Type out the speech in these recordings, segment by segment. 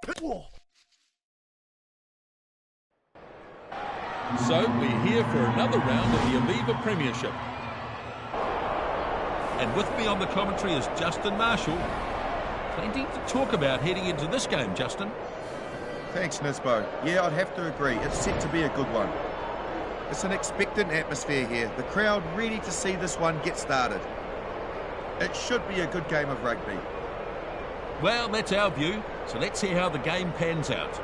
So we're here for another round of the Aviva Premiership. And with me on the commentary is Justin Marshall. Plenty to talk about heading into this game, Justin. Thanks, Nisbo. Yeah, I'd have to agree. It's set to be a good one. It's an expectant atmosphere here. The crowd ready to see this one get started. It should be a good game of rugby. Well, that's our view, so let's see how the game pans out.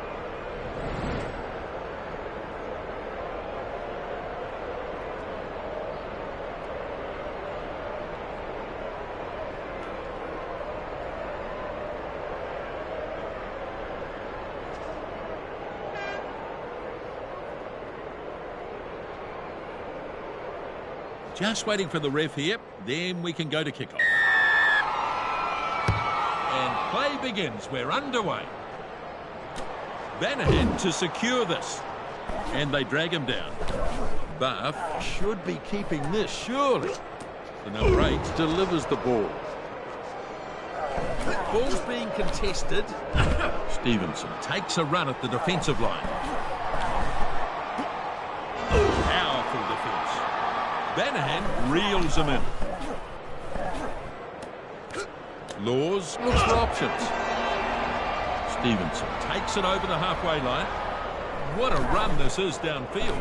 Just waiting for the ref here, then we can go to kickoff. And play begins. We're underway. Vanahan to secure this. And they drag him down. Bath should be keeping this, surely. The number 8 delivers the ball. Ball's being contested. Stevenson takes a run at the defensive line. Powerful defence. Vanahan reels him in. Laws looks for options. Stevenson takes it over the halfway line. What a run this is downfield.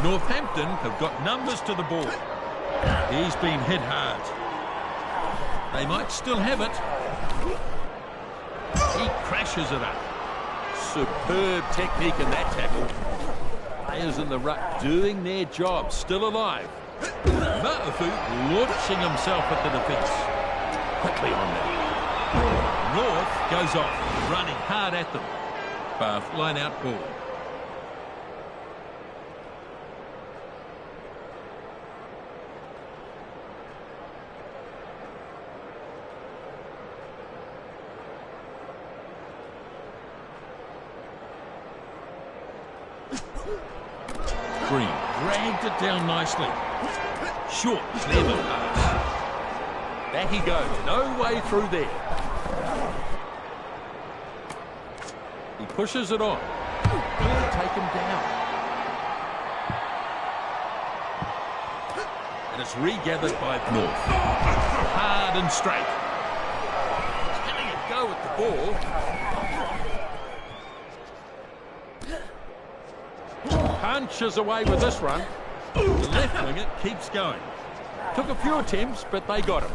Northampton have got numbers to the ball. He's been hit hard. They might still have it. He crashes it up. Superb technique in that tackle. Players in the ruck doing their job, still alive. Ma'afu launching himself at the defence. Quickly on that. North goes off, running hard at them. Bath line out ball. Green dragged it down nicely. Short, clever pass. Back he goes, no way through there. He pushes it on. Take him down. And it's regathered by North. Hard and straight. Having a go at the ball. Punches away with this run. The left winger keeps going. Took a few attempts, but they got him.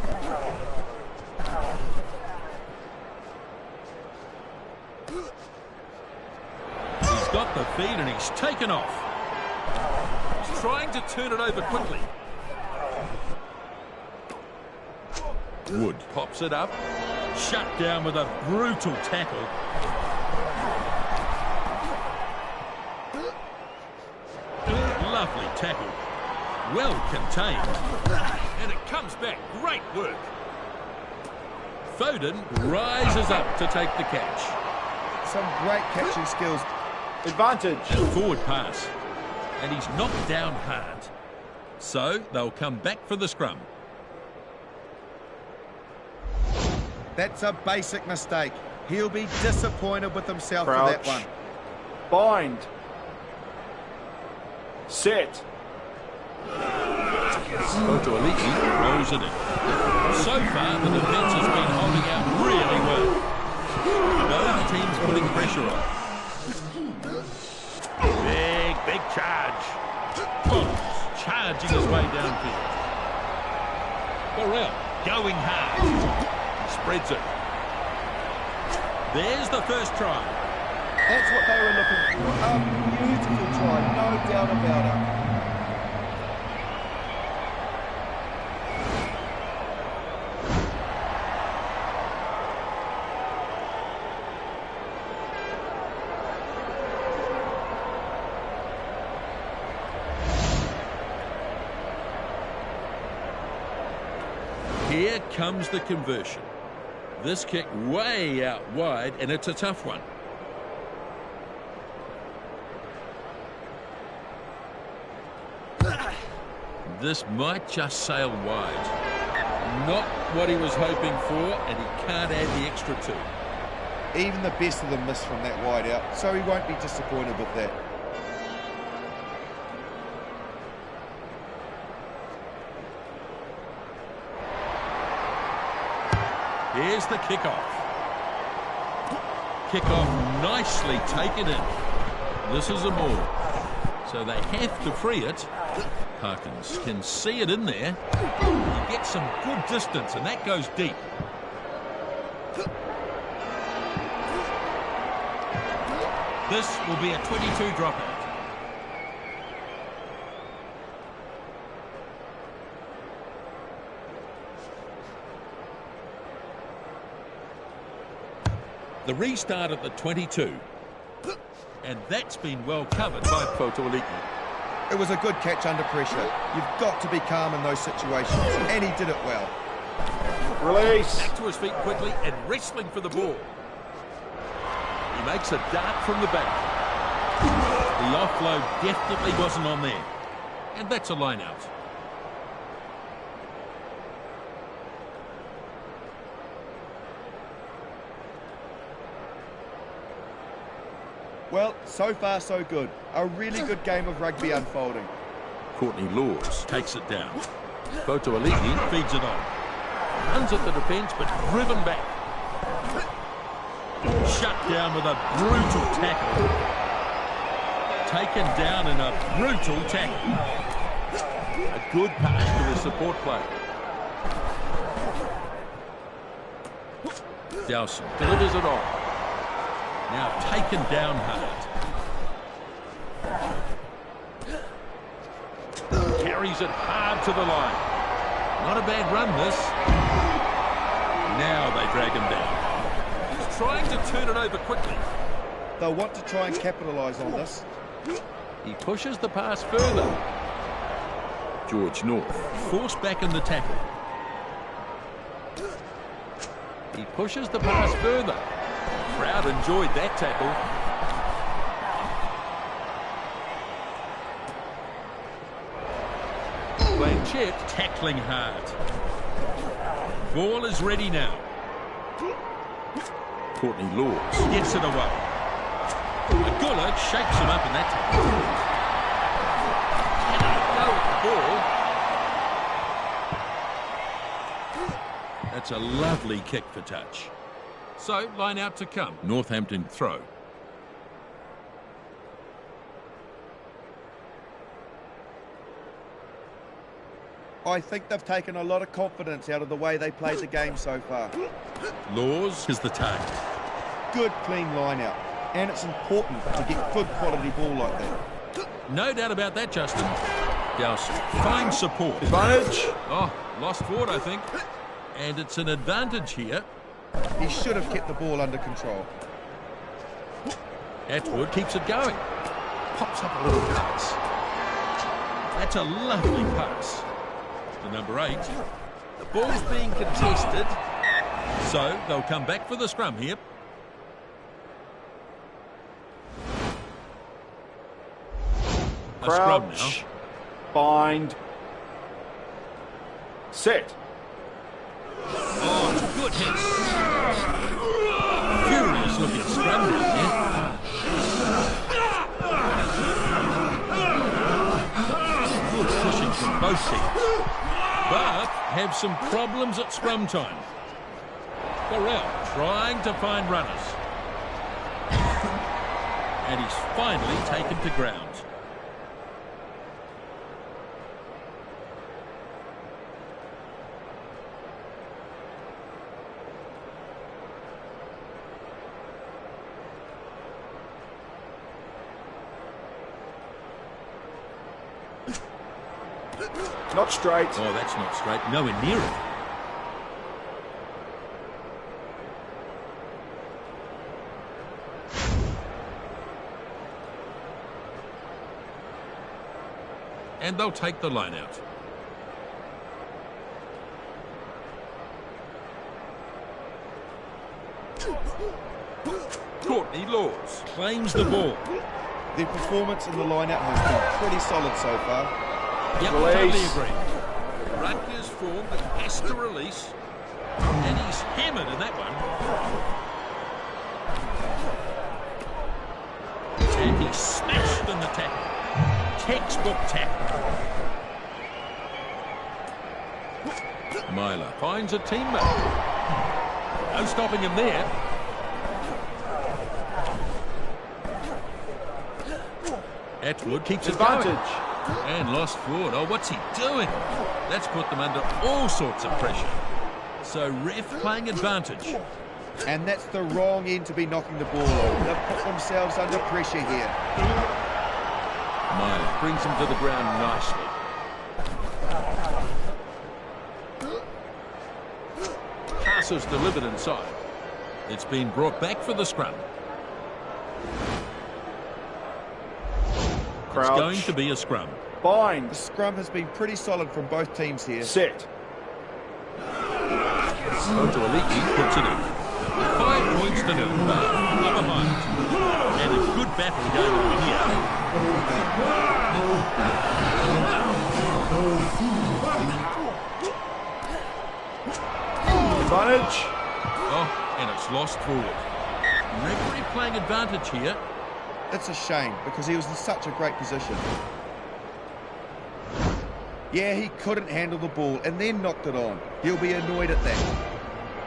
He's got the feed and he's taken off. He's trying to turn it over quickly. Wood pops it up. Shut down with a brutal tackle. Lovely tackle. Well contained. And it comes back. Great work. Foden rises up to take the catch. Some great catching skills. Advantage. And forward pass. And he's knocked down hard. So they'll come back for the scrum. That's a basic mistake. He'll be disappointed with himself for that one. Bind. Set. Koto Aliki rolls it in. So far, the defence has been holding out really well. Both teams putting pressure on. Big charge. Fox charging his way downfield. Burrell going hard. He spreads it. There's the first try. That's what they were looking for. A beautiful try, no doubt about it. Here comes the conversion. This kick way out wide, and it's a tough one. This might just sail wide. Not what he was hoping for, and he can't add the extra two. Even the best of them miss from that wide out, so he won't be disappointed with that. Here's the kickoff. Kickoff nicely taken in. This is a maul. So they have to free it. Harkins can see it in there. He gets some good distance, and that goes deep. This will be a 22 dropout. The restart at the 22. And that's been well covered by Fotuali'i. It was a good catch under pressure. You've got to be calm in those situations, and he did it well. Release. Back to his feet quickly and wrestling for the ball. He makes a dart from the back. The offload definitely wasn't on there. And that's a line out. Well, so far so good. A really good game of rugby unfolding. Courtney Laws takes it down. Fotuali'i feeds it on. Runs at the defence, but driven back. Shut down with a brutal tackle. Taken down in a brutal tackle. A good pass to the support player. Dowson delivers it on. Now taken down hard. Carries it hard to the line. Not a bad run, this. Now they drag him down. He's trying to turn it over quickly. They'll want to try and capitalise on this. He pushes the pass further. George North forced back in the tackle. He pushes the pass further. Crowd enjoyed that tackle. Blanchett tackling hard. Ball is ready now. Courtney Laws gets it away. Agullah shakes him up in that tackle. Can he go with the ball? That's a lovely kick for touch. So, line out to come. Northampton throw. I think they've taken a lot of confidence out of the way they played the game so far. Laws is the target. Good, clean line out. And it's important to get good quality ball like that. No doubt about that, Justin. Dowson finds support. Advantage. Oh, lost forward, I think. And it's an advantage here. He should have kept the ball under control. Atwood keeps it going. Pops up a little pass. That's a lovely pass. To number 8. The ball's being contested. So they'll come back for the scrum here. A scrum now. Bind. Set. Oh, good hit. Furious looking scrum down there. Good pushing from both teams. But have some problems at scrum time. Burrell trying to find runners. And he's finally taken to ground. Not straight. Oh, that's not straight. Nowhere near it. And they'll take the line out. Courtney Laws claims the ball. Their performance in the line-out has been pretty solid so far. Yep, totally agree. Rutgers form that has to release. And he's hammered in that one. And he smashed in the tackle. Textbook tackle. Myler finds a teammate. No stopping him there. Atwood keeps it going. And lost forward. Oh, what's he doing? That's put them under all sorts of pressure. So ref playing advantage. And that's the wrong end to be knocking the ball on. They've put themselves under pressure here. Myler brings him to the ground nicely. Pass is delivered inside. It's been brought back for the scrum. Crouch. It's going to be a scrum. Bind. The scrum has been pretty solid from both teams here. Set. Otoaliki puts it in. 5 points to 0. Up behind. And a good battle going on here. Advantage. Oh, and it's lost forward. Referee playing advantage here. It's a shame because he was in such a great position. Yeah, he couldn't handle the ball and then knocked it on. He'll be annoyed at that.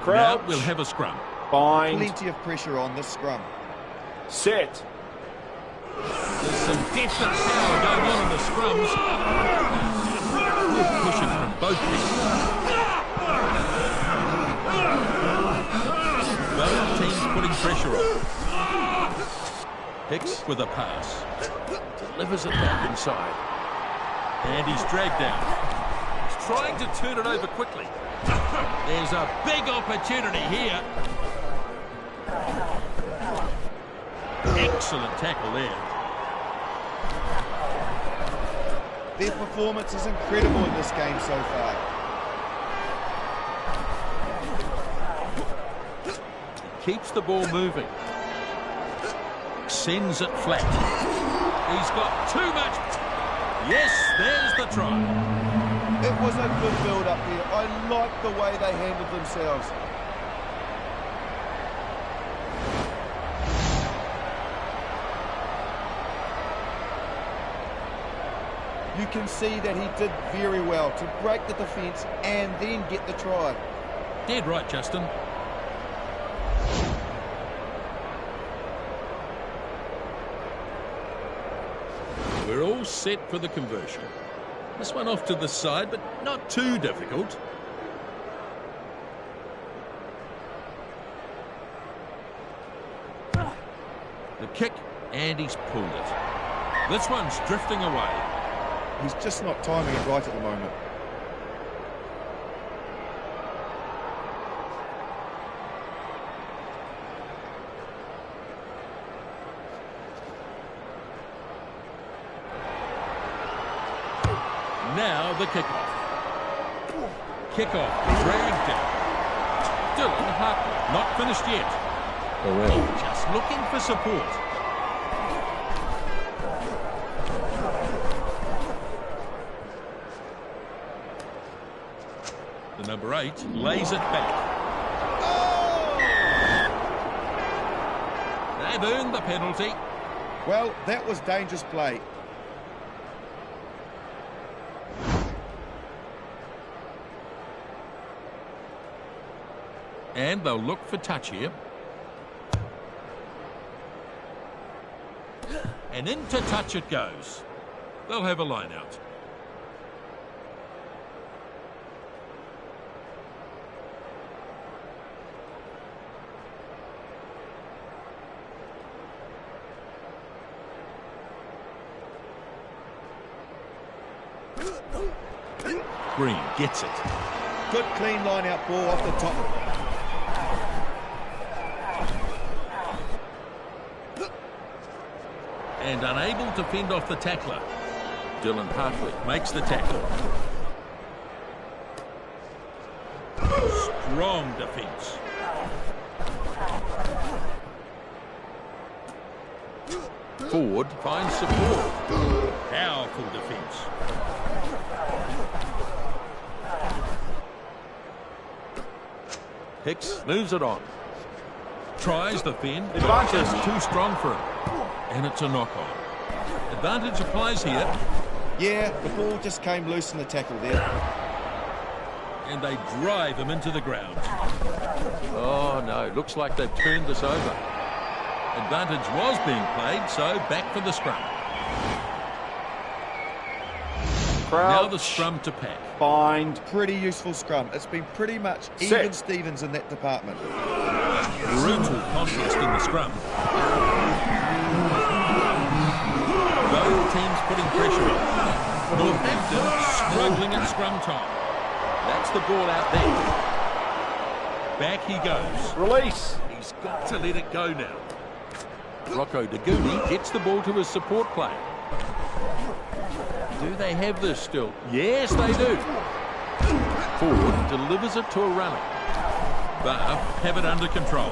Crouch. Now we'll have a scrum. Bind. Plenty of pressure on this scrum. Set. There's some definite power going on in the scrums. Good pushing from both teams. Both teams putting pressure on. Hicks with a pass. Delivers it back inside. And he's dragged down. He's trying to turn it over quickly. There's a big opportunity here. Excellent tackle there. Their performance is incredible in this game so far. Keeps the ball moving. Sends it flat. He's got too much. Yes, there's the try. It was a good build-up here. I like the way they handled themselves. You can see that he did very well to break the defence and then get the try. Dead right, Justin. We're all set for the conversion. This one off to the side, but not too difficult. The kick, and he's pulled it. This one's drifting away. He's just not timing it right at the moment. Now the kickoff. Kickoff dragged down. Dylan Hartley, not finished yet. Just looking for support. The number 8 lays it back. Oh! They've earned the penalty. Well, that was dangerous play. And they'll look for touch here. And into touch it goes. They'll have a line out. Green gets it. Good clean line-out ball off the top. And unable to fend off the tackler. Dylan Hartley makes the tackle. Strong defence. Forward finds support. Powerful defence. Hicks moves it on. Tries the fend, but just too strong for him. And it's a knock-on. Advantage applies here. Yeah, the ball just came loose in the tackle there. And they drive him into the ground. Oh, no. Looks like they've turned this over. Advantage was being played, so back for the scrum. Now the scrum to pack. Bind. Pretty useful scrum. It's been pretty much Set. even Stevens in that department. Brutal contest in the scrum. Both teams putting pressure on. Northampton struggling at scrum time. That's the ball out there. Back he goes. Release. He's got to let it go now. Rocco Daguni gets the ball to his support player. Do they have this still? Yes, they do. Ford delivers it to a runner. Bath have it under control.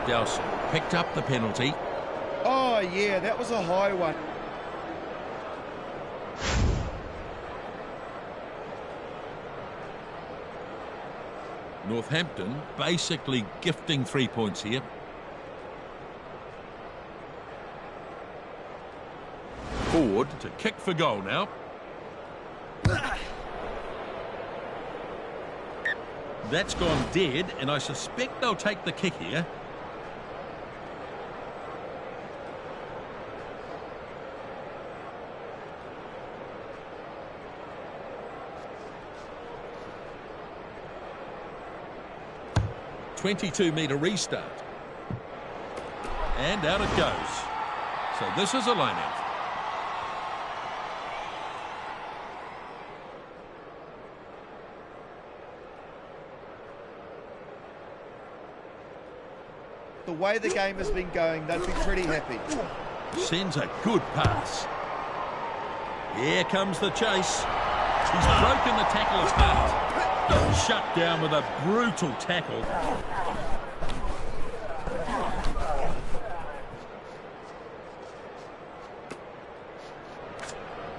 Dowson picked up the penalty. Oh, yeah, that was a high one. Northampton basically gifting 3 points here. Ford to kick for goal now. That's gone dead, and I suspect they'll take the kick here. .22-metre restart. And out it goes. So this is a line-out. The way the game has been going, they'd be pretty happy. Sends a good pass. Here comes the chase. He's broken the tackle apart. Shut down with a brutal tackle.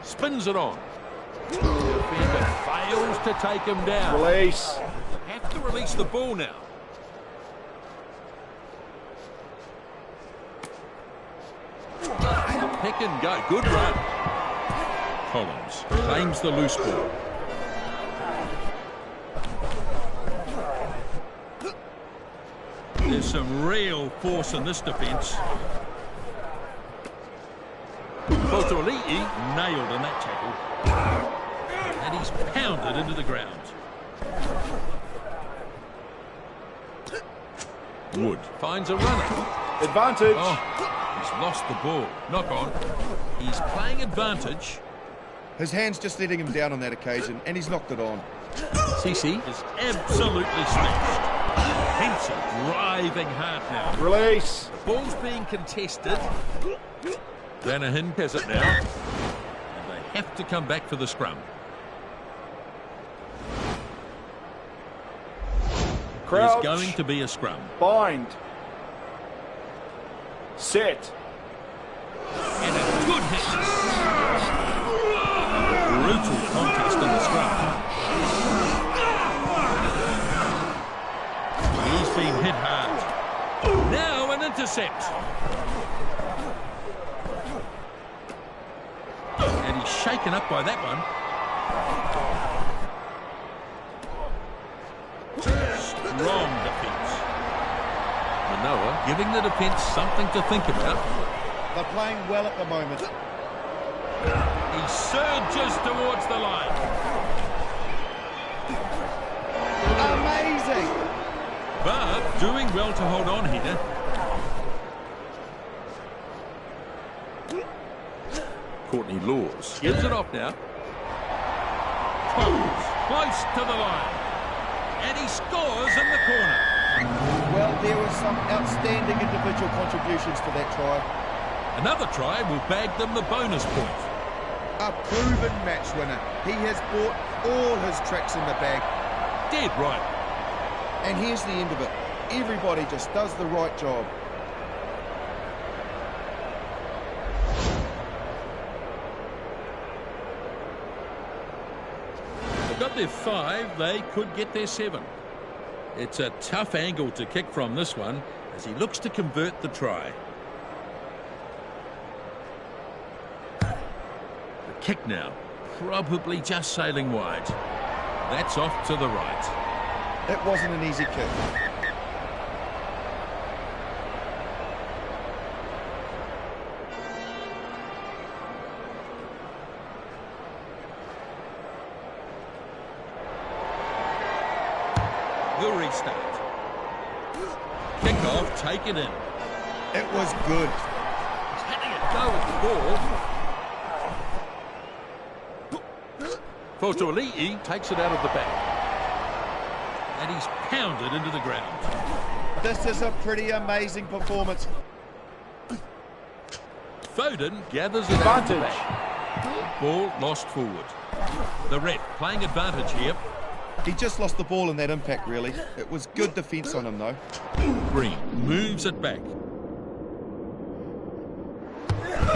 Spins it on. Defender fails to take him down. Release. Have to release the ball now. Pick and go. Good run. Collins claims the loose ball. There's some real force in this defence. Botoliti nailed in that tackle. And he's pounded into the ground. Wood finds a runner. Advantage. Oh, he's lost the ball. Knock on. He's playing advantage. His hand's just letting him down on that occasion, and he's knocked it on. Cece is absolutely smashed. Hence driving hard now. Release. Ball's being contested. Vanahin has it now. And they have to come back for the scrum. Crouch. There's going to be a scrum. Bind. Set. And a good hit. Brutal contest in the scrum. He's been hit hard. Now an intercept. And he's shaken up by that one. Strong defence. Manoa giving the defence something to think about. They're playing well at the moment. He surges towards the line. Amazing! But doing well to hold on here. Courtney Laws gives it off now. Coles close to the line. And he scores in the corner. Well, there were some outstanding individual contributions to that try. Another try will bag them the bonus point. A proven match winner. He has brought all his tricks in the bag. Dead right. And here's the end of it. Everybody just does the right job. got their 5, they could get their 7. It's a tough angle to kick from this one as he looks to convert the try. The kick now, probably just sailing wide. That's off to the right. It wasn't an easy kick. The restart. Kick off, take it in. It was good. He's having a go at the ball. Fotoli'i takes it out of the back. And he's pounded into the ground. This is a pretty amazing performance. Foden gathers it out of the back. Ball lost forward. The ref playing advantage here. He just lost the ball in that impact, really. It was good defence on him, though. Green moves it back.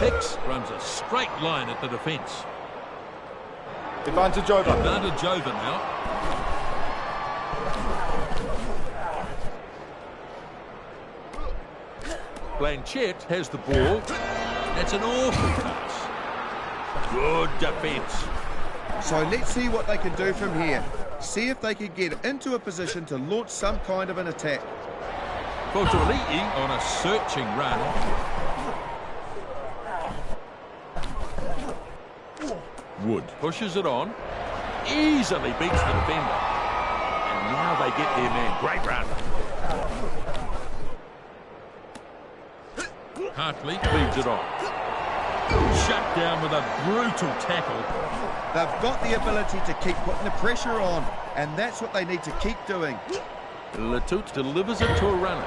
Hicks runs a straight line at the defence. Advantage over. Advantage over now. Blanchett has the ball. That's an awful pass. Good defence. So let's see what they can do from here. See if they can get into a position to launch some kind of an attack. Fotoli'i on a searching run. Wood pushes it on. Easily beats the defender. And now they get their man. Great run. Hartley feeds it on. Shut down with a brutal tackle. They've got the ability to keep putting the pressure on, and that's what they need to keep doing. Latut delivers it to a runner.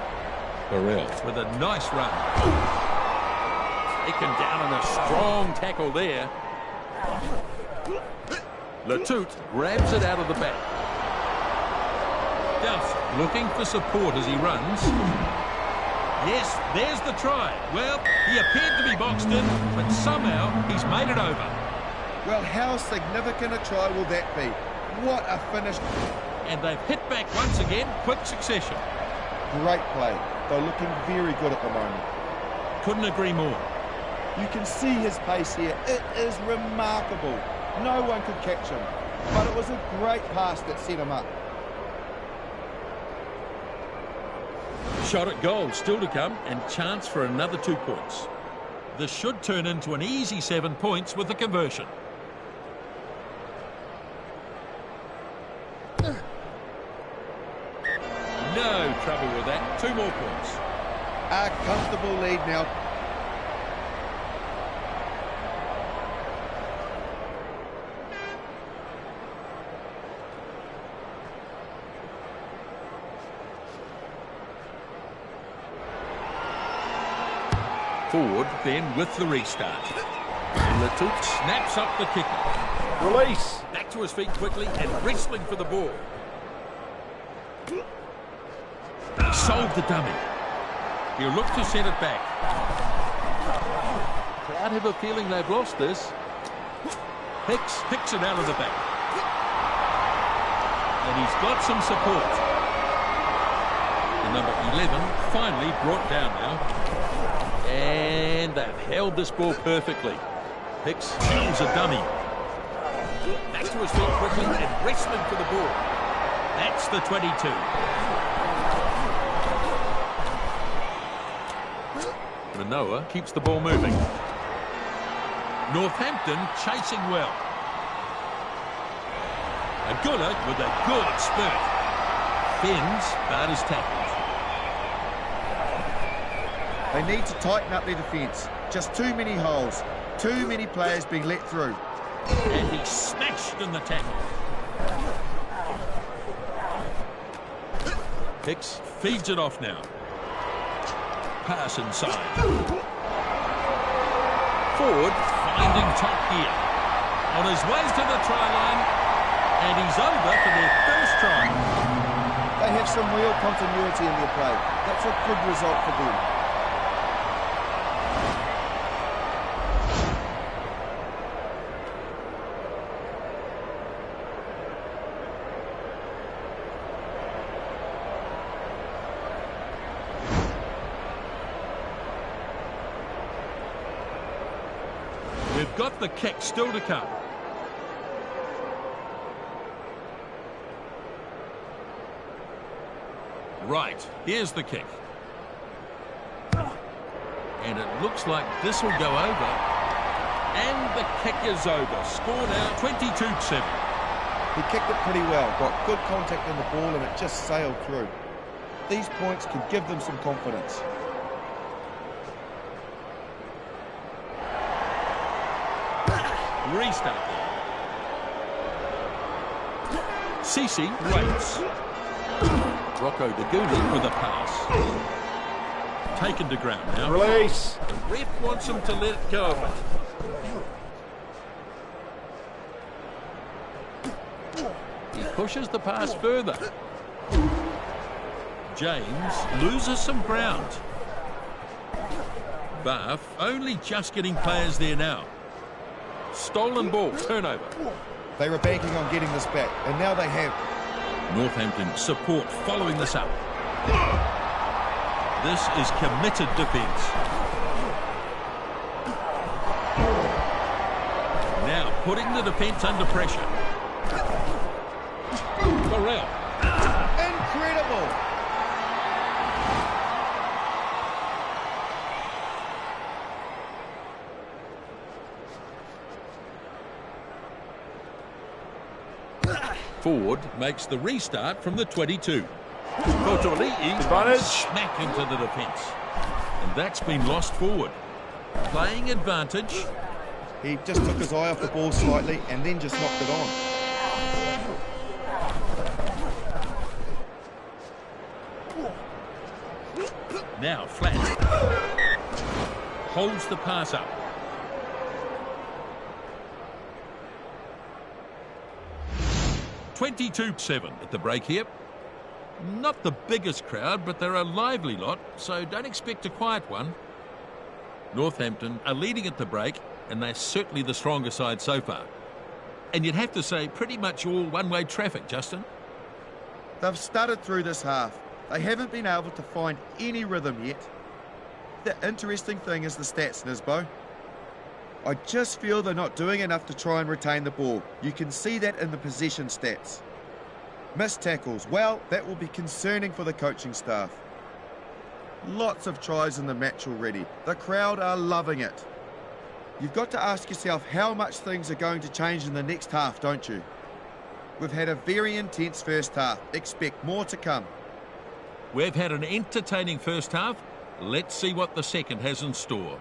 Burrell with a nice run. Taken down in a strong tackle there. Latut grabs it out of the back. Duff looking for support as he runs. Yes, there's the try. Well, he appeared to be boxed in, but somehow he's made it over. Well, how significant a try will that be? What a finish. And they've hit back once again, quick succession. Great play. They're looking very good at the moment. Couldn't agree more. You can see his pace here. It is remarkable. No one could catch him. But it was a great pass that set him up. Shot at goal still to come, and chance for another 2 points. This should turn into an easy 7 points with the conversion. No trouble with that. 2 more points. A comfortable lead now. Forward then with the restart. Latut snaps up the kicker. Release. Back to his feet quickly and wrestling for the ball. He solved the dummy. He'll look to send it back. Crowd have a feeling they've lost this. Hicks picks it out of the back. And he's got some support. The number 11 finally brought down now. And they've held this ball perfectly. Hicks steals a dummy. Back to his feet quickly and wrestling for the ball. That's the 22. Manoa keeps the ball moving. Northampton chasing well. Agula with a good spurt. Fins, but is tackled. They need to tighten up their defence. Just too many holes. Too many players being let through. And he smashed in the tackle. Hicks feeds it off now. Pass inside. Forward finding top gear. On his way to the try line. And he's over for their first try. They have some real continuity in their play. That's a good result for them. the kick still to come. Right, here's the kick. And it looks like this will go over. And the kick is over. Score now 22-7. He kicked it pretty well, got good contact in the ball, and it just sailed through. These points can give them some confidence. Restart. Cece waits. Rocco Daguni with a pass. Taken to ground now. Release. The ref wants him to let go of it. He pushes the pass further. James loses some ground. Bath only just getting players there now. Stolen ball, turnover. They were banking on getting this back, and now they have. Northampton support following this up. This is committed defence. Now putting the defence under pressure. Burrell. Incredible! Ford makes the restart from the 22. Kotoli'i smack into the defence. And that's been lost forward. Playing advantage. He just took his eye off the ball slightly and then just knocked it on. Now flat. Holds the pass up. (22-7) at the break here. Not the biggest crowd, but they're a lively lot, so don't expect a quiet one. Northampton are leading at the break, and they're certainly the stronger side so far. And you'd have to say pretty much all one-way traffic, Justin. They've started through this half. They haven't been able to find any rhythm yet. The interesting thing is the stats, Nisbo. I just feel they're not doing enough to try and retain the ball. You can see that in the possession stats. Missed tackles, well, that will be concerning for the coaching staff. Lots of tries in the match already. The crowd are loving it. You've got to ask yourself how much things are going to change in the next half, don't you? We've had a very intense first half. Expect more to come. We've had an entertaining first half. Let's see what the second has in store.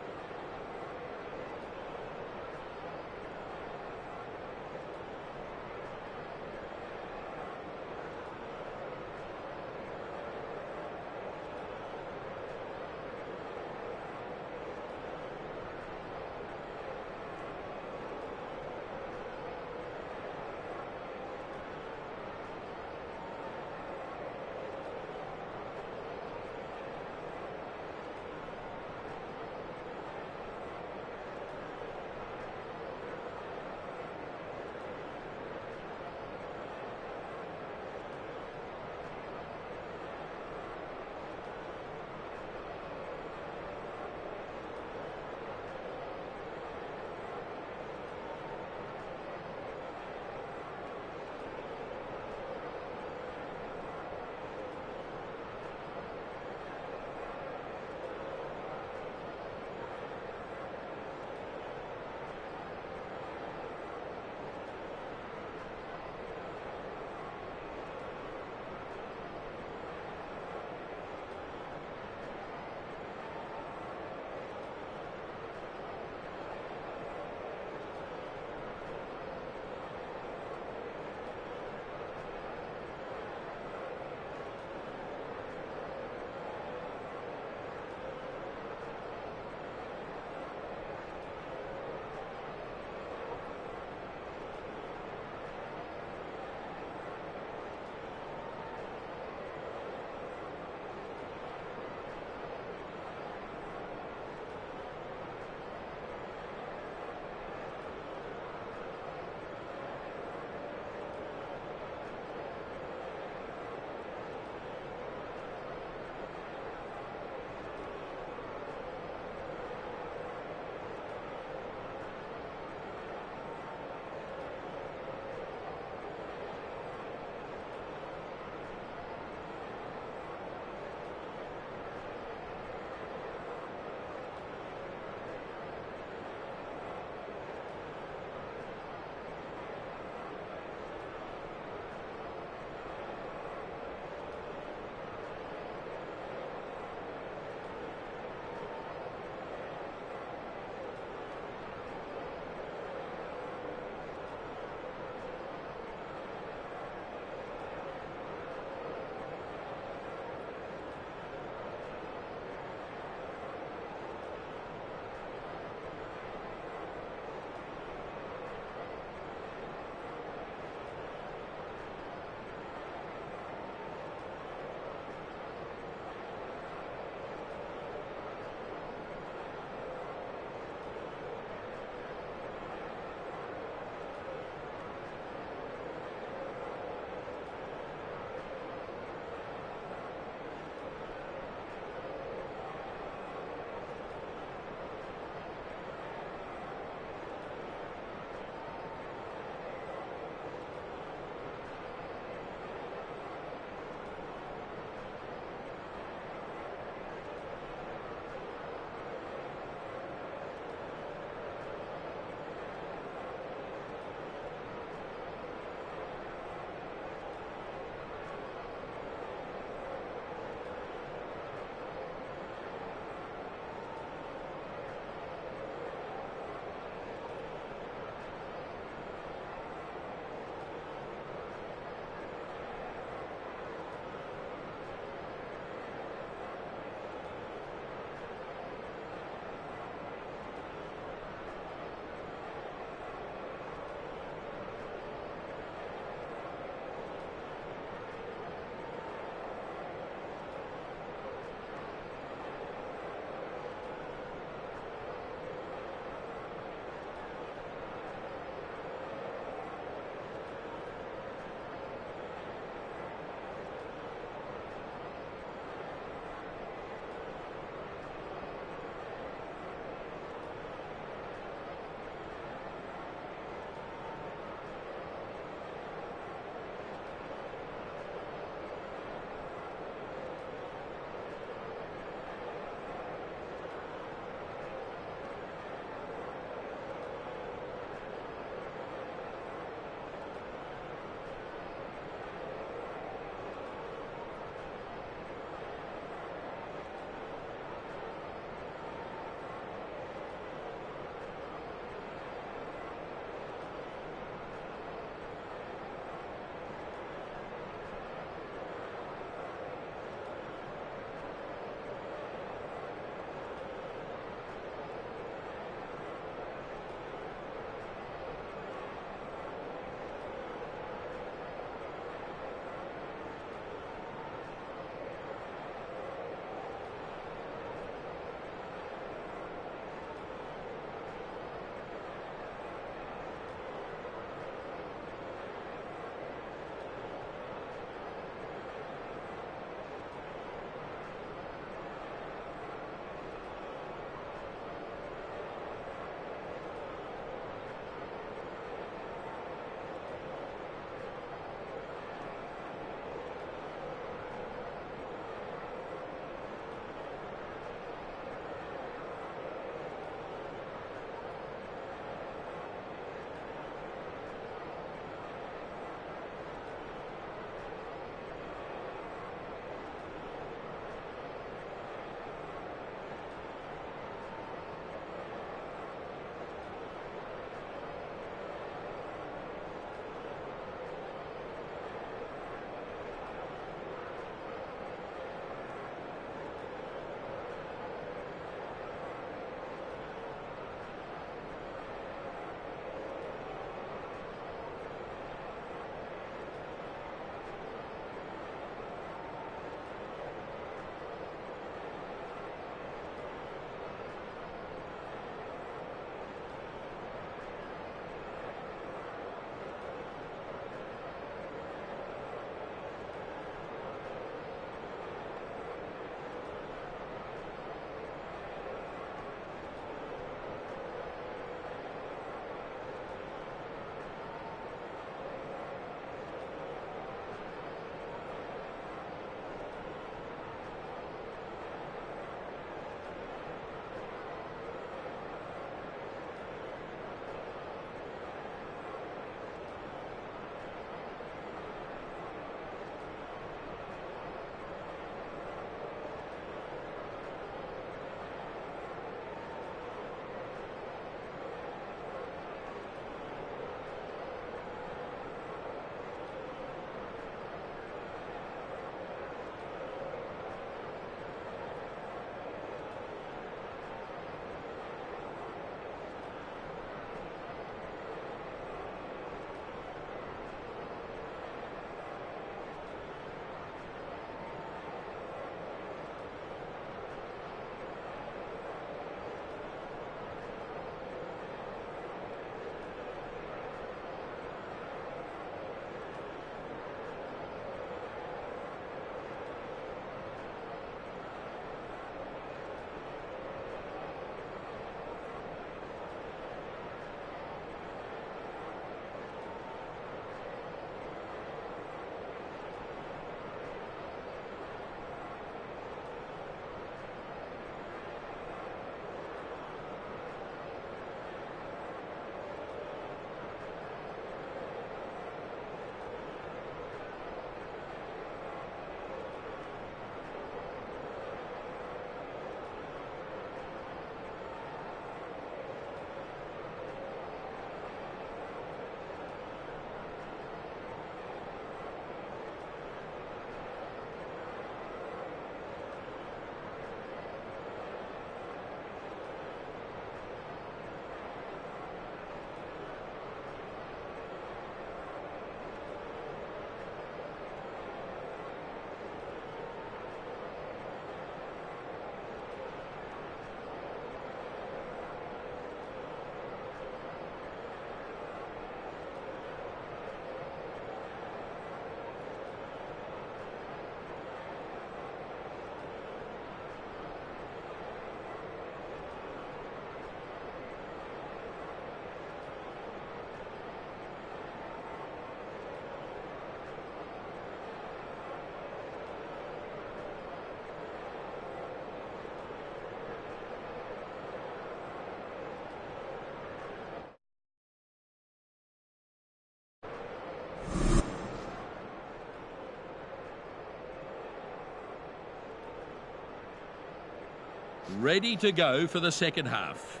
Ready to go for the second half.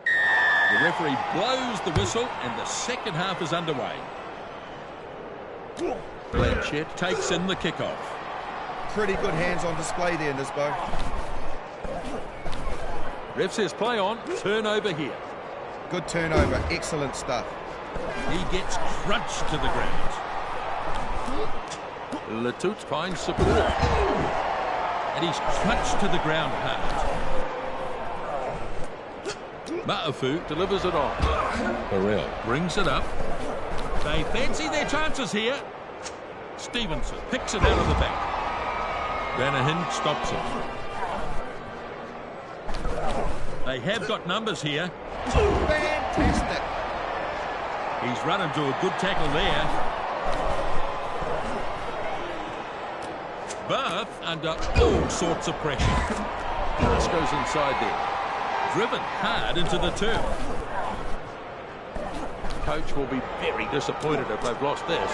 The referee blows the whistle and the second half is underway. Blanchett takes in the kickoff. Pretty good hands on display there, Nisbo. Ref says play on, turnover here. Good turnover, excellent stuff. He gets crunched to the ground. Latoot finds support. And he's crunched to the ground hard. Ma'afu delivers it on. Burrell brings it up. They fancy their chances here. Stevenson picks it out of the back. Danahin stops it. They have got numbers here. Fantastic. He's run into a good tackle there. Bath under all sorts of pressure. This goes inside there. Driven hard into the turf. Coach will be very disappointed if they've lost this.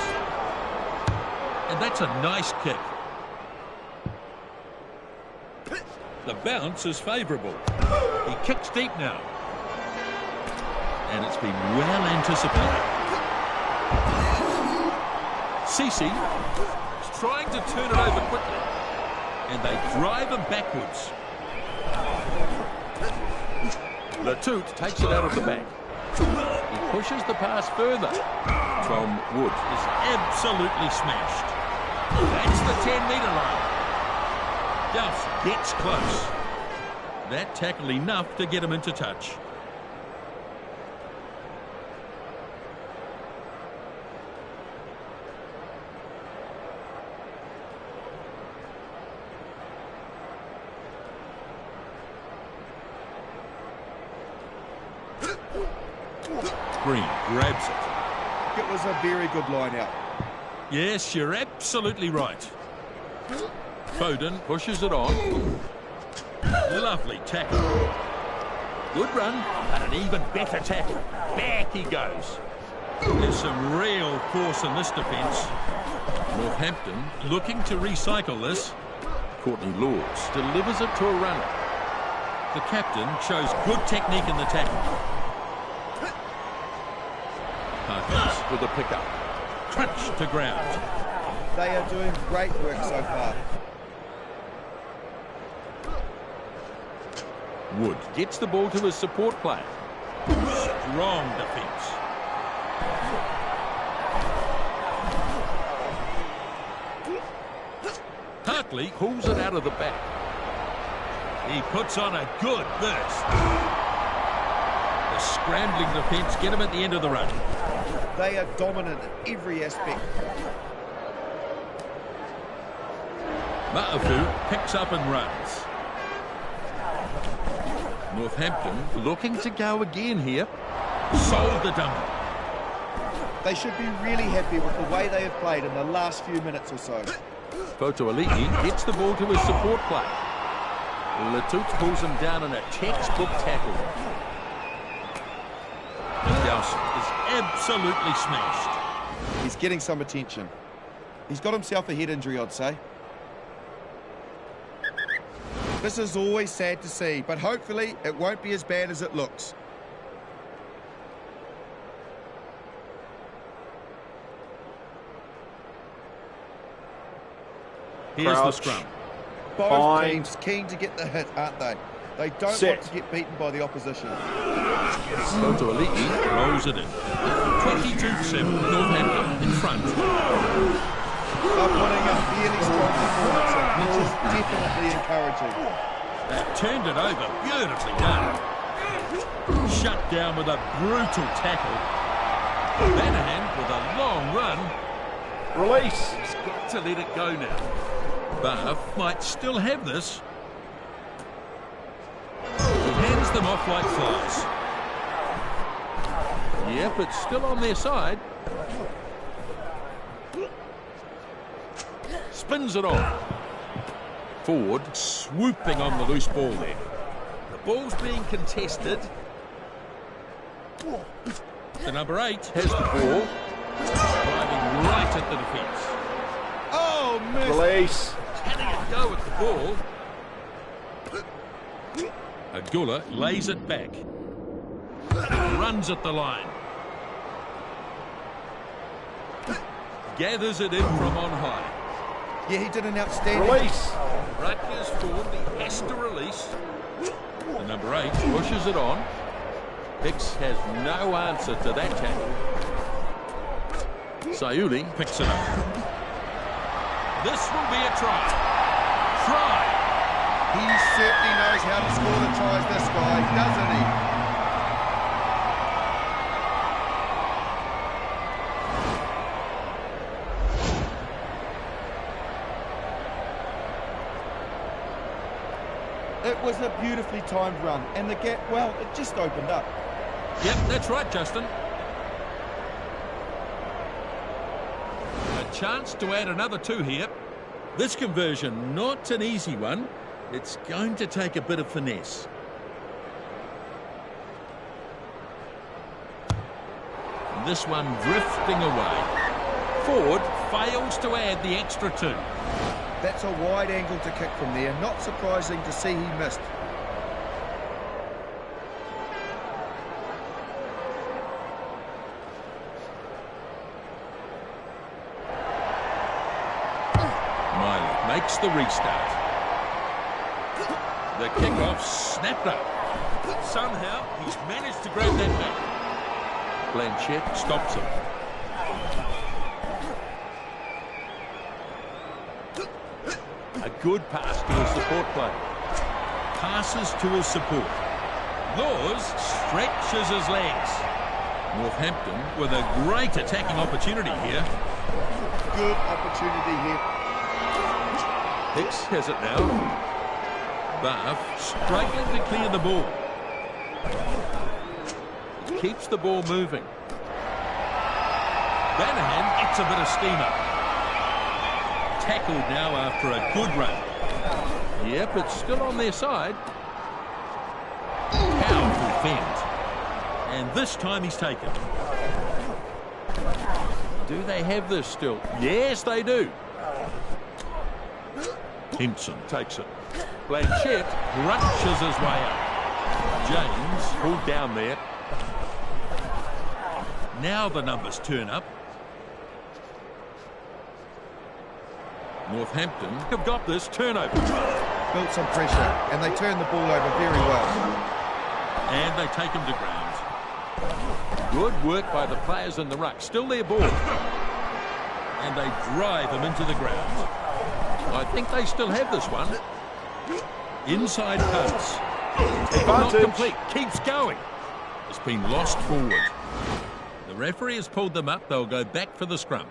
And that's a nice kick. The bounce is favourable. He kicks deep now. And it's been well anticipated. Cece is trying to turn it over quickly. And they drive him backwards. Latoot takes it out of the back. He pushes the pass further. Tom Wood is absolutely smashed. That's the 10-metre line. Duff gets close. That tackle enough to get him into touch. Green grabs it. It was a very good line out. Yes, you're absolutely right. Foden pushes it on. Lovely tackle. Good run, and an even better tackle. Back he goes. There's some real force in this defence. Northampton looking to recycle this. Courtney Lords delivers it to a runner. The captain shows good technique in the tackle. Parkins with a pickup. Crunch to ground. They are doing great work so far. Wood gets the ball to his support player. Strong defence. Hartley pulls it out of the back. He puts on a good burst. The scrambling defence get him at the end of the run. They are dominant in every aspect. Ma'afu picks up and runs. Northampton looking to go again here. Sold the dumper. They should be really happy with the way they have played in the last few minutes or so. Fotoalii gets the ball to his support player. Latoot pulls him down in a textbook tackle. Dowson is absolutely smashed. He's getting some attention. He's got himself a head injury, I'd say. This is always sad to see, but hopefully it won't be as bad as it looks. Here's Crouch. the scrum. Both teams keen to get the hit, aren't they? They don't want to get beaten by the opposition. Fotoalii rolls it in. 22-7, Northampton in front. They're putting a really strong performance in, which is definitely encouraging. They've turned it over, beautifully done. Shut down with a brutal tackle. Danahin with a long run. Release. He's got to let it go now. Bath might still have this. He hands them off like flies. Yep, it's still on their side. Spins it on. Ford swooping on the loose ball there. The ball's being contested. The number 8 has the ball. Driving right at the defence. Oh, miss. Release. Having a go at the ball. Agula lays it back. Runs at the line. Gathers it in from on high. Yeah, he did an outstanding... Release. Rutgers forward, he has to release. The number 8 pushes it on. Hicks has no answer to that tackle. Sayuli picks it up. This will be a try. Try. He certainly knows how to score the tries, this guy, doesn't he? It was a beautifully timed run, and the gap, well, it just opened up. Yep, that's right, Justin. A chance to add another 2 here. This conversion, not an easy one. It's going to take a bit of finesse. This one drifting away. Ford fails to add the extra 2. That's a wide angle to kick from there. Not surprising to see he missed. Miley makes the restart. The kickoff snapped up. Somehow he's managed to grab that back. Blanchett stops him. A good pass to his support player. Passes to his support. Laws stretches his legs. Northampton with a great attacking opportunity here. Good opportunity here. Hicks has it now. Bath struggling to clear the ball. It keeps the ball moving. Banahan gets a bit of steam up. Tackled now after a good run. Yep, it's still on their side. Powerful fend. And this time he's taken. Do they have this still? Yes, they do. Himpson takes it. Blanchett crunches his way up. James pulled down there. Now the numbers turn up. Northampton have got this turnover. Built some pressure, and they turned the ball over very well. And they take him to ground. Good work by the players in the ruck. Still their ball. And they drive him into the ground. I think they still have this one. Inside pass. Not complete. Keeps going. It's been lost forward. The referee has pulled them up. They'll go back for the scrum.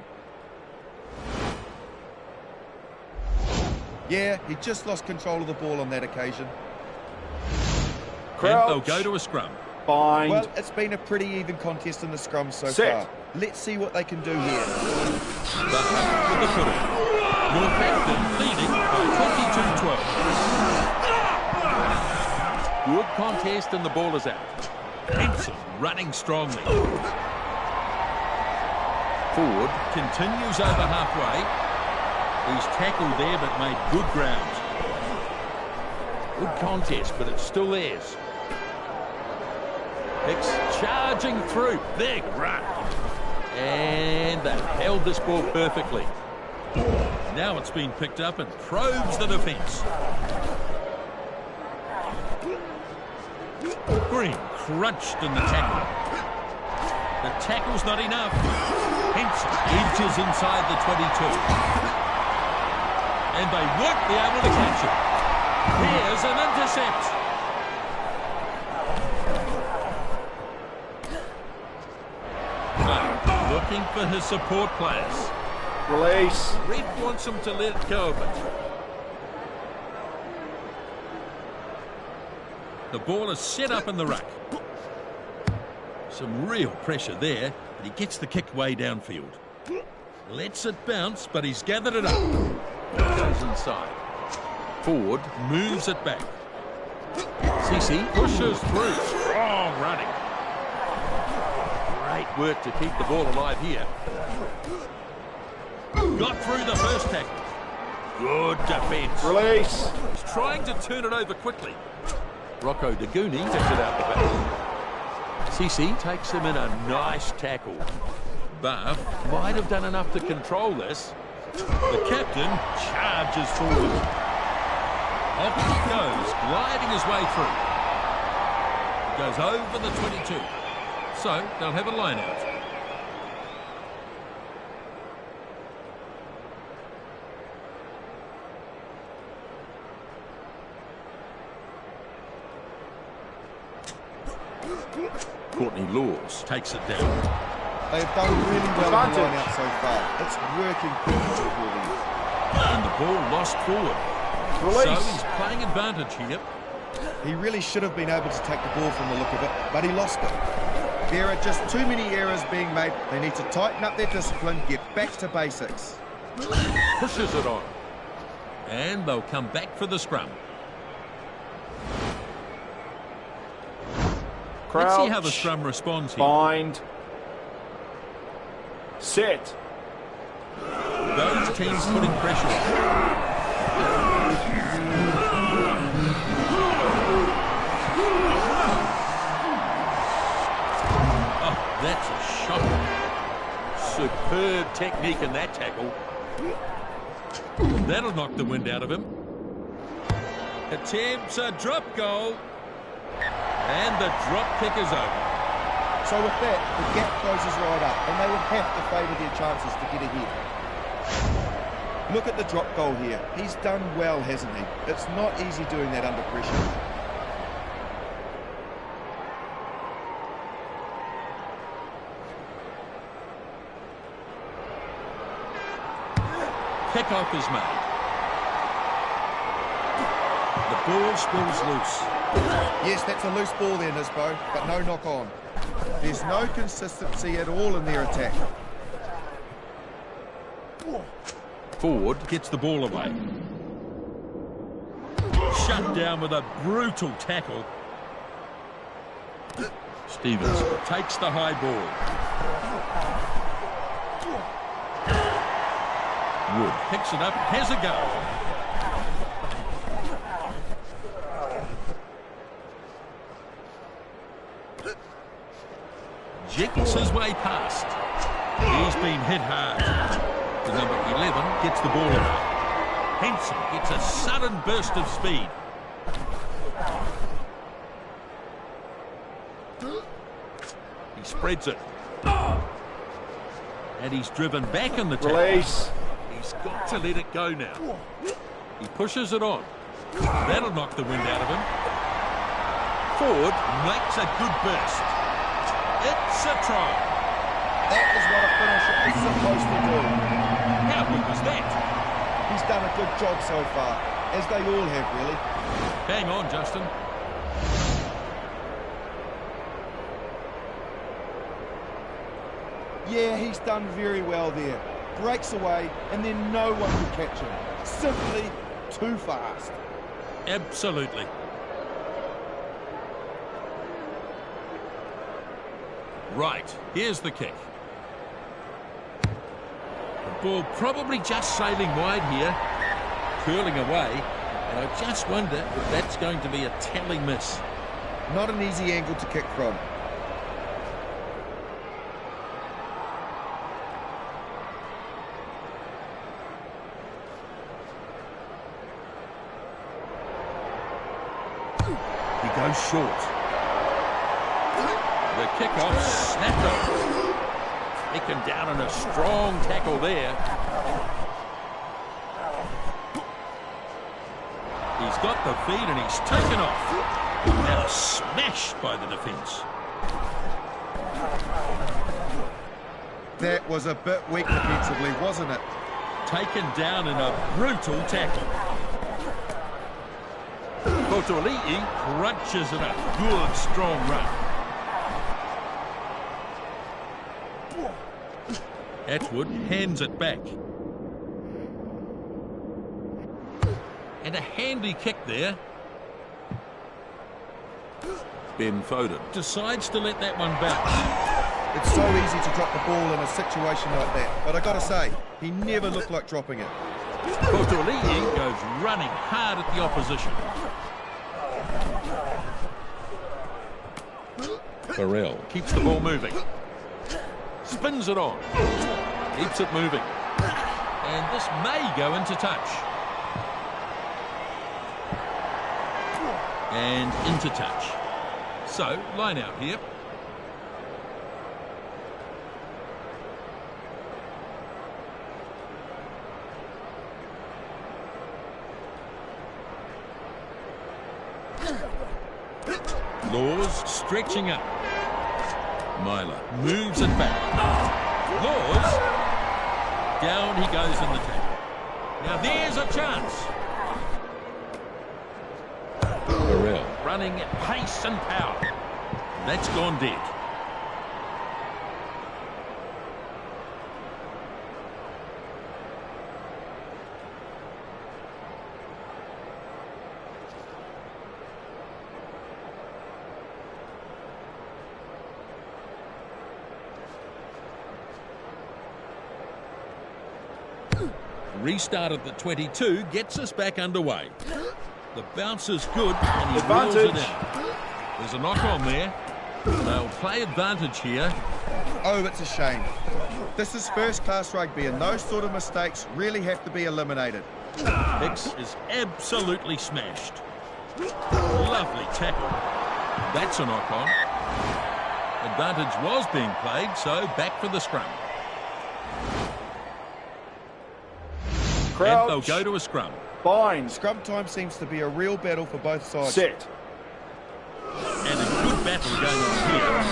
Yeah, he just lost control of the ball on that occasion. And they'll go to a scrum. Bind. Well, it's been a pretty even contest in the scrum so far. Let's see what they can do here. But with the footy. Northampton leading by 22-12. Good contest and the ball is out. Henson running strongly. Ford continues over halfway. He's tackled there but made good ground. Good contest, but it's still theirs. Hicks charging through. Big run. And they've held this ball perfectly. Now it's been picked up and probes the defence. Green crunched in the tackle. The tackle's not enough. Henson edges inside the 22. And they won't be able to catch it. Here's an intercept. Looking for his support players. Release. Ref wants him to let it go a bit. The ball is set up in the ruck. Some real pressure there, but he gets the kick way downfield. Lets it bounce, but he's gathered it up. Goes inside. Ford moves it back. Cece pushes through. Strong running. Great work to keep the ball alive here. Got through the first tackle. Good defence. Release. He's trying to turn it over quickly. Rocco Daguni takes it out the back. Cece takes him in a nice tackle. Barth might have done enough to control this. The captain charges forward. Off he goes, gliding his way through. Goes over the 22. So they'll have a line out. Courtney Laws takes it down. They've done really well on the line out so far. It's working perfectly for them. And the ball lost forward. Release. So he's playing advantage here. He really should have been able to take the ball from the look of it, but he lost it. There are just too many errors being made. They need to tighten up their discipline, get back to basics. Pushes it on. And they'll come back for the scrum. Crouch. Let's see how the scrum responds here. Bind. Set. Those teams putting pressure on. Oh, that's a shocker. Superb technique in that tackle. That'll knock the wind out of him. Attempts a drop goal. And the drop kick is over. So with that, the gap closes right up, and they will have to favour their chances to get ahead. Look at the drop goal here. He's done well, hasn't he? It's not easy doing that under pressure. Kick-off is made. The ball spills loose. Yes, that's a loose ball there, Nisbo, but no knock on. There's no consistency at all in their attack. Ford gets the ball away. Shut down with a brutal tackle. Stevens takes the high ball. Wood picks it up, has a go. Jigs his way past. He's been hit hard. The number 11 gets the ball away. Henson gets a sudden burst of speed. He spreads it. And he's driven back in the tackle. Release. He's got to let it go now. He pushes it on. That'll knock the wind out of him. Ford makes a good burst. It's a try. That is what a finisher is supposed to do. How good was that? He's done a good job so far, as they all have, really. Hang on, Justin. Yeah, he's done very well there. Breaks away, and then no one can catch him. Simply too fast. Absolutely. Right, here's the kick. The ball probably just sailing wide here, curling away, and I just wonder if that's going to be a telling miss. Not an easy angle to kick from. He goes short. The kickoff snapped off. Taken down in a strong tackle there. He's got the feed and he's taken off. Now smashed by the defence. That was a bit weak defensively, wasn't it? Taken down in a brutal tackle. Kotoli'i crunches in a good, strong run. Atwood hands it back. And a handy kick there. Ben Foden decides to let that one bounce. It's so easy to drop the ball in a situation like that, but I gotta say, he never looked like dropping it. Kotoli'i goes running hard at the opposition. Burrell keeps the ball moving. Spins it on. Keeps it moving. And this may go into touch. And into touch. So, line out here. Laws stretching up. Myler moves it back. Laws. Down he goes in the tackle. Now there's a chance. Burrell running at pace and power. That's gone dead. Restart at the 22 gets us back underway. The bounce is good and he wheels it in. There's a knock on there. They'll play advantage here. Oh, it's a shame. This is first-class rugby and those sort of mistakes really have to be eliminated. Hicks is absolutely smashed. Lovely tackle. That's a knock on. Advantage was being played, so back for the scrum. Crouch. And they'll go to a scrum. Bind. Scrum time seems to be a real battle for both sides. Set. And a good battle going on here.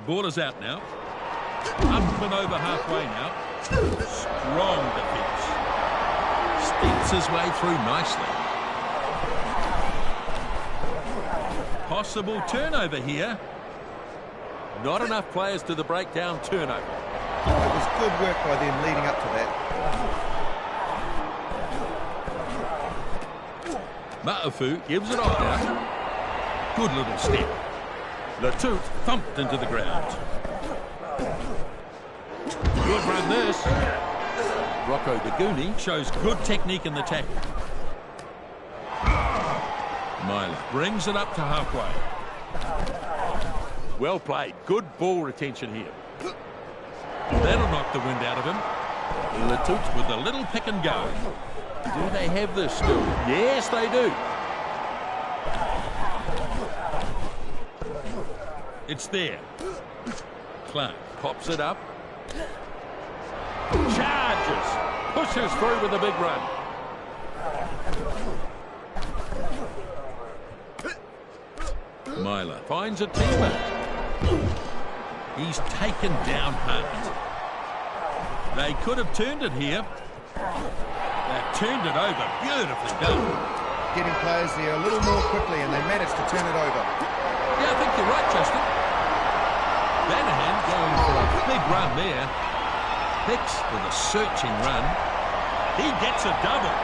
Ball is out now. Up and over halfway now. Strong defence. Steps his way through nicely. Possible turnover here. Not enough players to the breakdown turnover. It was good work by them leading up to that. Ma'afu gives it off now. Good little step. Latut thumped into the ground. Good run this. Rocco Baguni shows good technique in the tackle. Myler brings it up to halfway. Well played. Good ball retention here. That'll knock the wind out of him. Latut with a little pick and go. Do they have this still? Yes, they do. It's there. Clark pops it up. Charges. Pushes through with a big run. Myler finds a teammate. He's taken down hard. They could have turned it here. They've turned it over. Beautifully done. Getting players there a little more quickly and they managed to turn it over. Yeah, I think you're right, Justin. Banahan going for a big run there. Hicks with a searching run. He gets a double.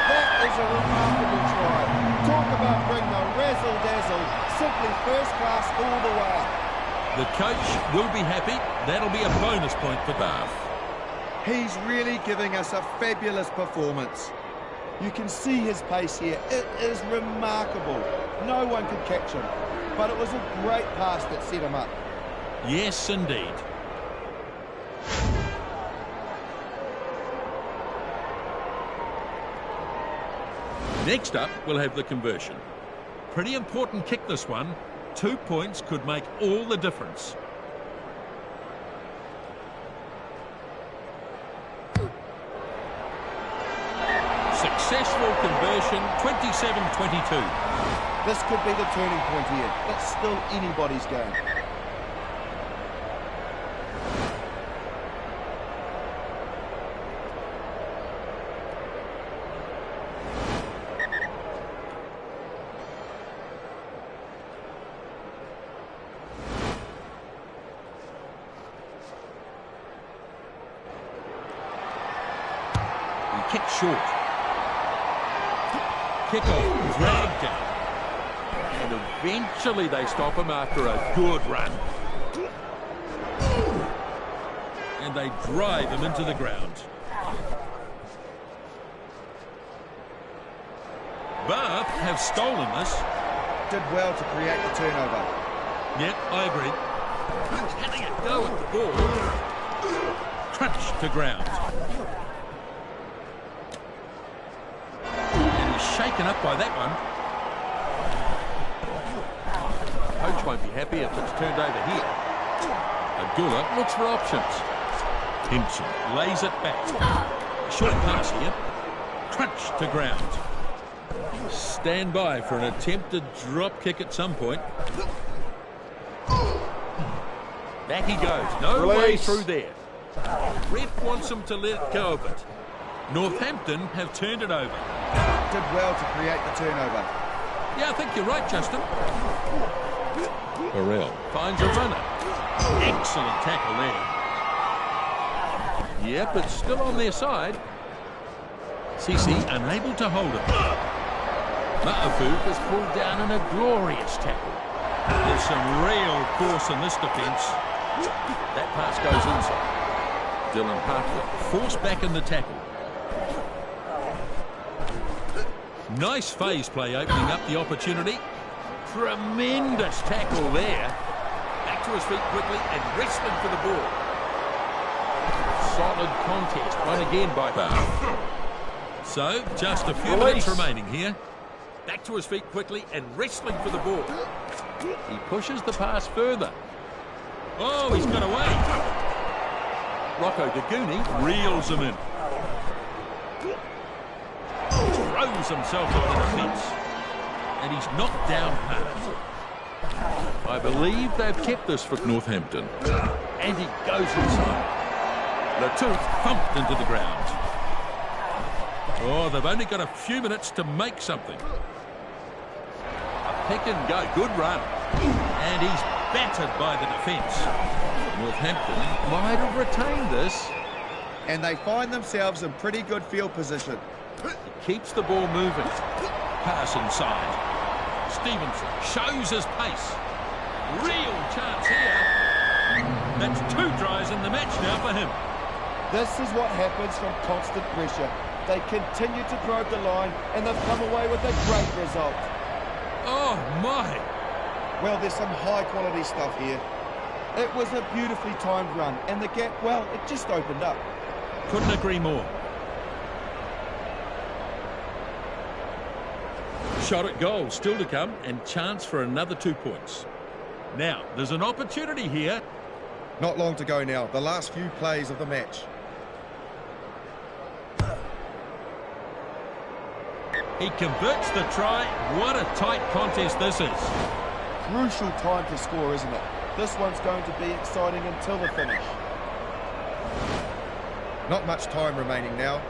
That is a remarkable try. Talk about bring the razzle-dazzle. Simply first class all the way. The coach will be happy. That'll be a bonus point for Bath. He's really giving us a fabulous performance. You can see his pace here. It is remarkable. No one could catch him. But it was a great pass that set him up. Yes, indeed. Next up, we'll have the conversion. Pretty important kick, this one. 2 points could make all the difference. Successful conversion, 27-22. This could be the turning point here. It's still anybody's game. Kick short. Kick-off dragged down. And eventually they stop him after a good run. And they drive him into the ground. Bath have stolen this. Did well to create the turnover. Yep, I agree. Having a go at the ball. Crunch to ground. And he's shaken up by that one. Coach won't be happy if it's turned over here. Abdullah looks for options. Hinson lays it back. Short pass here. Crunch to ground. Stand by for an attempted drop kick at some point. Back he goes. No way through there. Ref wants him to let go of it. Northampton have turned it over. Did well to create the turnover. Yeah, I think you're right, Justin. Burrell finds a runner. Excellent tackle there. Yep, it's still on their side. Cece unable to hold it. Ma'afu is pulled down in a glorious tackle. There's some real force in this defence. That pass goes inside. Dylan Hartley forced back in the tackle. Nice phase play opening up the opportunity. Tremendous tackle there. Back to his feet quickly and wrestling for the ball. Solid contest, won again by Bath. So, just a few minutes remaining here. Back to his feet quickly and wrestling for the ball. He pushes the pass further. Oh, he's got away. Rocco Daguni reels him in. Throws himself at the defence. And he's knocked down hard. I believe they've kept this for Northampton. And he goes inside. Latooth thumped into the ground. Oh, they've only got a few minutes to make something. A pick and go. Good run. And he's battered by the defence. Northampton might have retained this. And they find themselves in pretty good field position. He keeps the ball moving. Pass inside. Stevenson shows his pace. Real chance here. That's 2 tries in the match now for him. This is what happens from constant pressure. They continue to probe the line and they've come away with a great result. Oh my! Well, there's some high quality stuff here. It was a beautifully timed run and the gap, well, it just opened up. Couldn't agree more. Shot at goal still to come and chance for another 2 points. Now, there's an opportunity here. Not long to go now. The last few plays of the match. He converts the try. What a tight contest this is. Crucial time to score, isn't it? This one's going to be exciting until the finish. Not much time remaining now.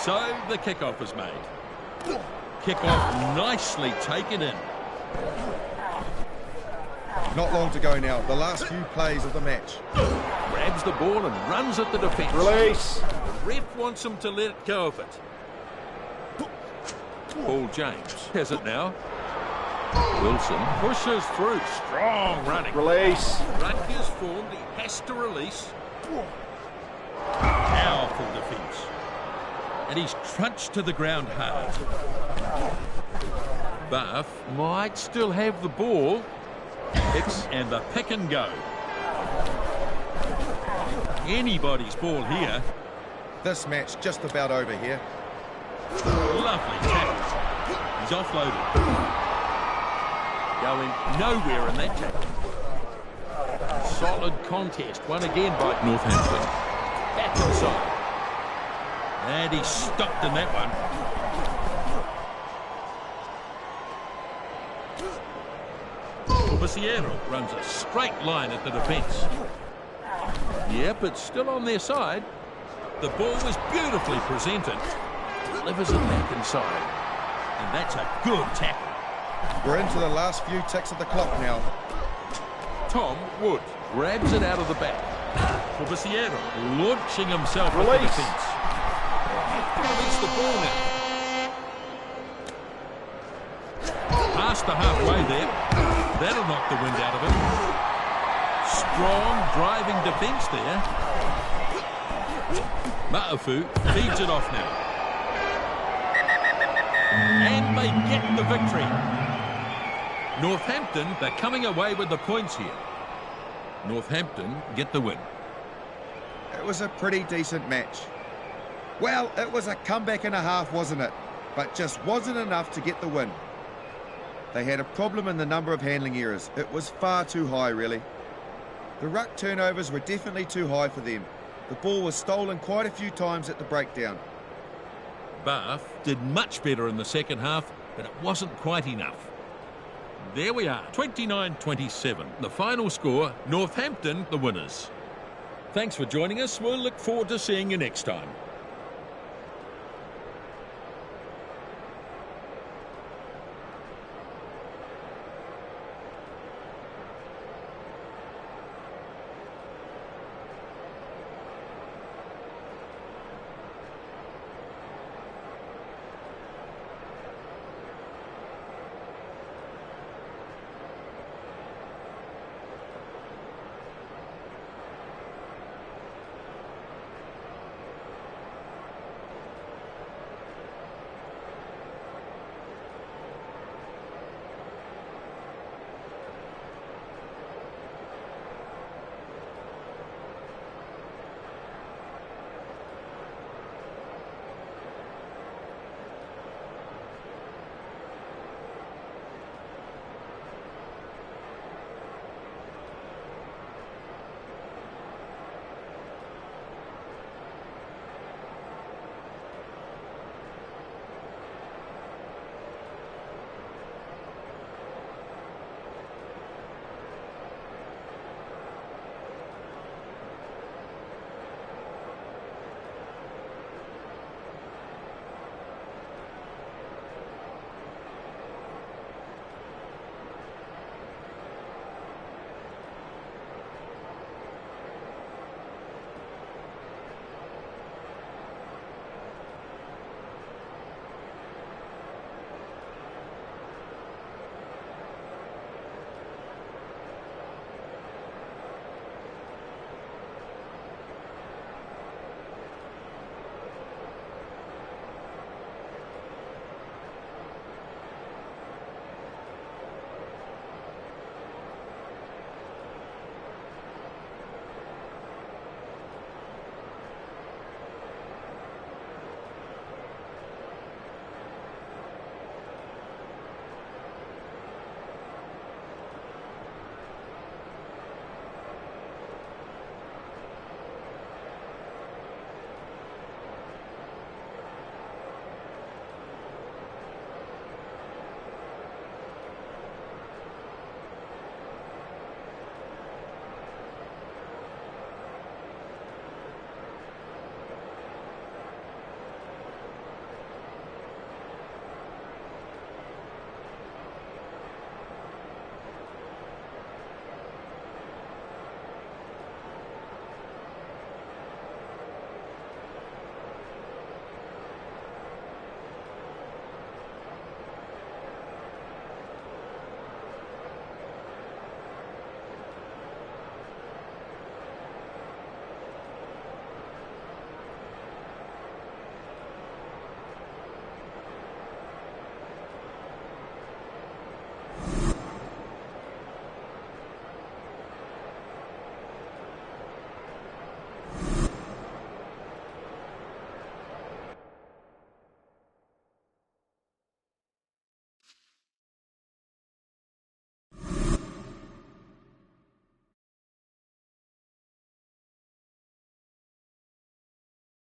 So the kickoff is made. Kickoff nicely taken in. Not long to go now. The last few plays of the match. Grabs the ball and runs at the defence. Release. The ref wants him to let go of it. Paul James has it now. Wilson pushes through. Strong running. Release. Rugby is formed. He has to release. Powerful defence. And he's crunched to the ground hard. Bath might still have the ball. And the pick and go. Anybody's ball here. This match just about over here. Lovely tackle. He's offloaded. Going nowhere in that tackle. Solid contest. Won again by Northampton. Back inside. And he's stopped in that one. Viciero runs a straight line at the defence. Yep, it's still on their side. The ball was beautifully presented. Delivers it back inside. And that's a good tackle. We're into the last few ticks of the clock now. Tom Wood grabs it out of the back. For Viciero, launching himself at the defence. Release the ball now. to halfway there. That'll knock the wind out of him. Strong driving defence there. Ma'afu feeds it off now. And they get the victory. Northampton, they're coming away with the points here. Northampton get the win. It was a pretty decent match. Well, it was a comeback and a half, wasn't it? But just wasn't enough to get the win. They had a problem in the number of handling errors. It was far too high, really. The ruck turnovers were definitely too high for them. The ball was stolen quite a few times at the breakdown. Bath did much better in the second half, but it wasn't quite enough. There we are, 29-27. The final score, Northampton the winners. Thanks for joining us. We'll look forward to seeing you next time.